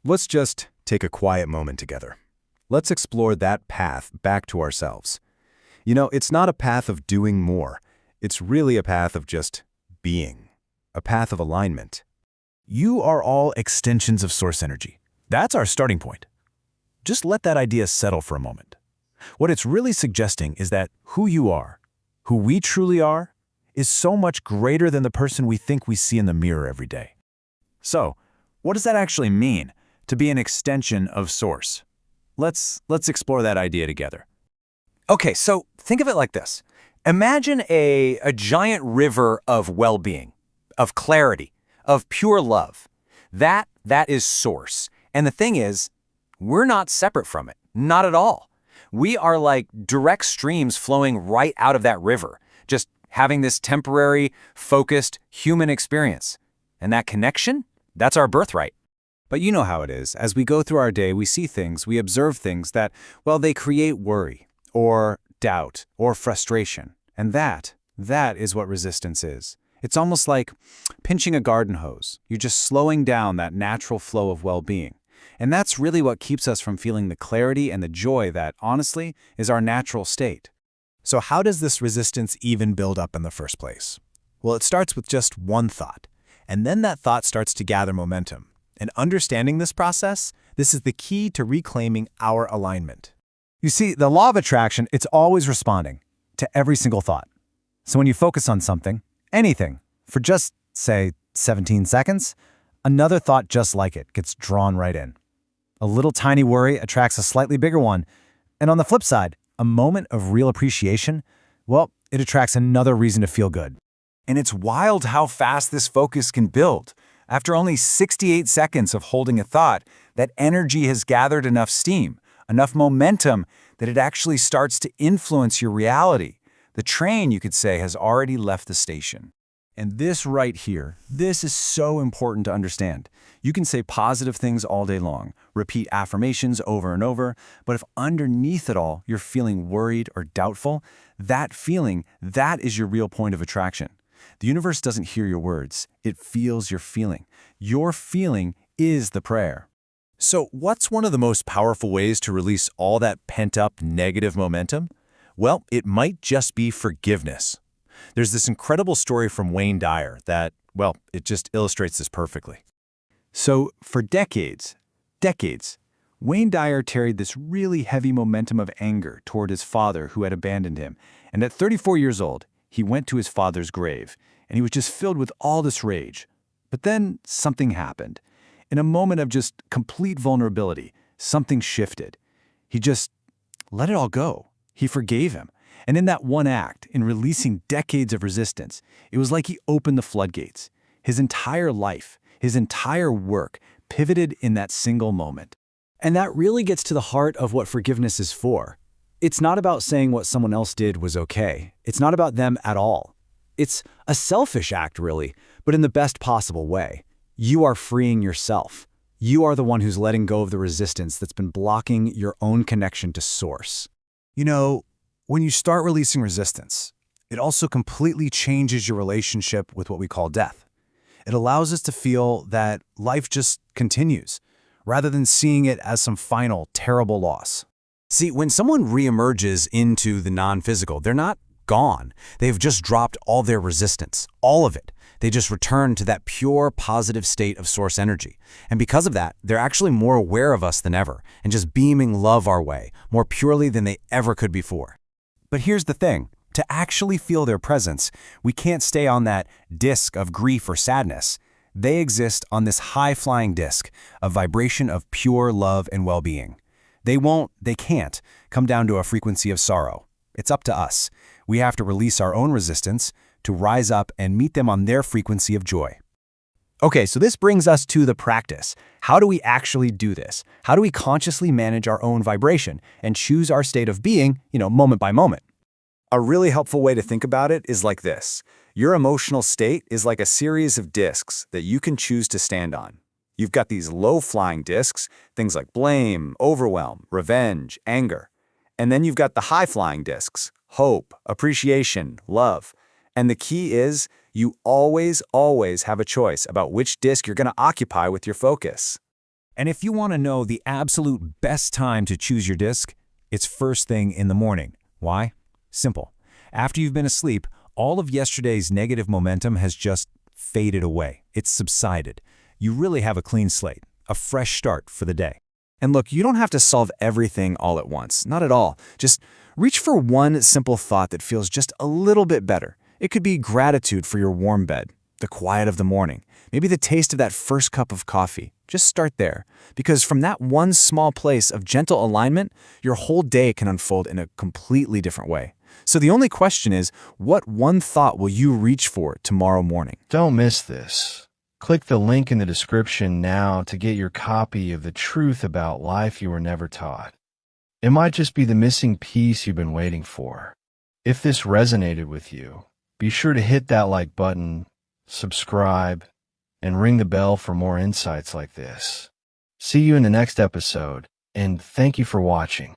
Let's just take a quiet moment together. Let's explore that path back to ourselves. It's not a path of doing more. It's really a path of just being, a path of alignment. You are all extensions of source energy. That's our starting point. Just let that idea settle for a moment. What it's really suggesting is that who you are, who we truly are, is so much greater than the person we think we see in the mirror every day. So, what does that actually mean, to be an extension of source? Let's explore that idea together. Okay, so think of it like this. Imagine a giant river of well-being, of clarity, of pure love. That is source. And the thing is, we're not separate from it. Not at all. We are like direct streams flowing right out of that river, just having this temporary, focused human experience. And that connection, that's our birthright. But you know how it is. As we go through our day, we see things, we observe things that, well, they create worry, or doubt, or frustration. And that is what resistance is. It's almost like pinching a garden hose. You're just slowing down that natural flow of well-being. And that's really what keeps us from feeling the clarity and the joy that, honestly, is our natural state. So how does this resistance even build up in the first place? Well, it starts with just one thought, and then that thought starts to gather momentum. And understanding this process, this is the key to reclaiming our alignment. You see, the law of attraction, it's always responding to every single thought. So when you focus on something, anything, for just, say, 17 seconds, another thought just like it gets drawn right in. A little tiny worry attracts a slightly bigger one. And on the flip side, a moment of real appreciation, well, it attracts another reason to feel good. And it's wild how fast this focus can build. After only 68 seconds of holding a thought, that energy has gathered enough steam, enough momentum, that it actually starts to influence your reality. The train, you could say, has already left the station. And this right here, this is so important to understand. You can say positive things all day long, repeat affirmations over and over, but if underneath it all you're feeling worried or doubtful, that feeling, that is your real point of attraction. The universe doesn't hear your words, it feels your feeling. Your feeling is the prayer. So what's one of the most powerful ways to release all that pent-up negative momentum? Well, it might just be forgiveness. There's this incredible story from Wayne Dyer that, well, it just illustrates this perfectly. So for decades, Wayne Dyer carried this really heavy momentum of anger toward his father who had abandoned him. And at 34 years old, he went to his father's grave, and he was just filled with all this rage. But then something happened. In a moment of just complete vulnerability, something shifted. He just let it all go. He forgave him. And in that one act, in releasing decades of resistance, it was like he opened the floodgates. His entire life, his entire work pivoted in that single moment. And that really gets to the heart of what forgiveness is for. It's not about saying what someone else did was okay. It's not about them at all. It's a selfish act, really, but in the best possible way. You are freeing yourself. You are the one who's letting go of the resistance that's been blocking your own connection to source. When you start releasing resistance, it also completely changes your relationship with what we call death. It allows us to feel that life just continues, rather than seeing it as some final, terrible loss. See, when someone reemerges into the non-physical, they're not gone. They've just dropped all their resistance, all of it. They just return to that pure, positive state of source energy. And because of that, they're actually more aware of us than ever, and just beaming love our way, more purely than they ever could before. But here's the thing. To actually feel their presence, we can't stay on that disc of grief or sadness. They exist on this high-flying disc, a vibration of pure love and well-being. They can't come down to a frequency of sorrow. It's up to us. We have to release our own resistance to rise up and meet them on their frequency of joy. Okay, so this brings us to the practice. How do we actually do this? How do we consciously manage our own vibration and choose our state of being, moment by moment? A really helpful way to think about it is like this. Your emotional state is like a series of discs that you can choose to stand on. You've got these low-flying discs, things like blame, overwhelm, revenge, anger. And then you've got the high-flying discs, hope, appreciation, love. And the key is you always have a choice about which disc you're going to occupy with your focus. And if you want to know the absolute best time to choose your disc, it's first thing in the morning. Why? Simple. After you've been asleep, all of yesterday's negative momentum has just faded away. It's subsided. You really have a clean slate, a fresh start for the day. And look, you don't have to solve everything all at once. Not at all. Just reach for one simple thought that feels just a little bit better. It could be gratitude for your warm bed, the quiet of the morning, maybe the taste of that first cup of coffee. Just start there, because from that one small place of gentle alignment, your whole day can unfold in a completely different way. So the only question is, what one thought will you reach for tomorrow morning? Don't miss this. Click the link in the description now to get your copy of The Truth About Life You Were Never Taught. It might just be the missing piece you've been waiting for. If this resonated with you, be sure to hit that like button, subscribe, and ring the bell for more insights like this. See you in the next episode, and thank you for watching.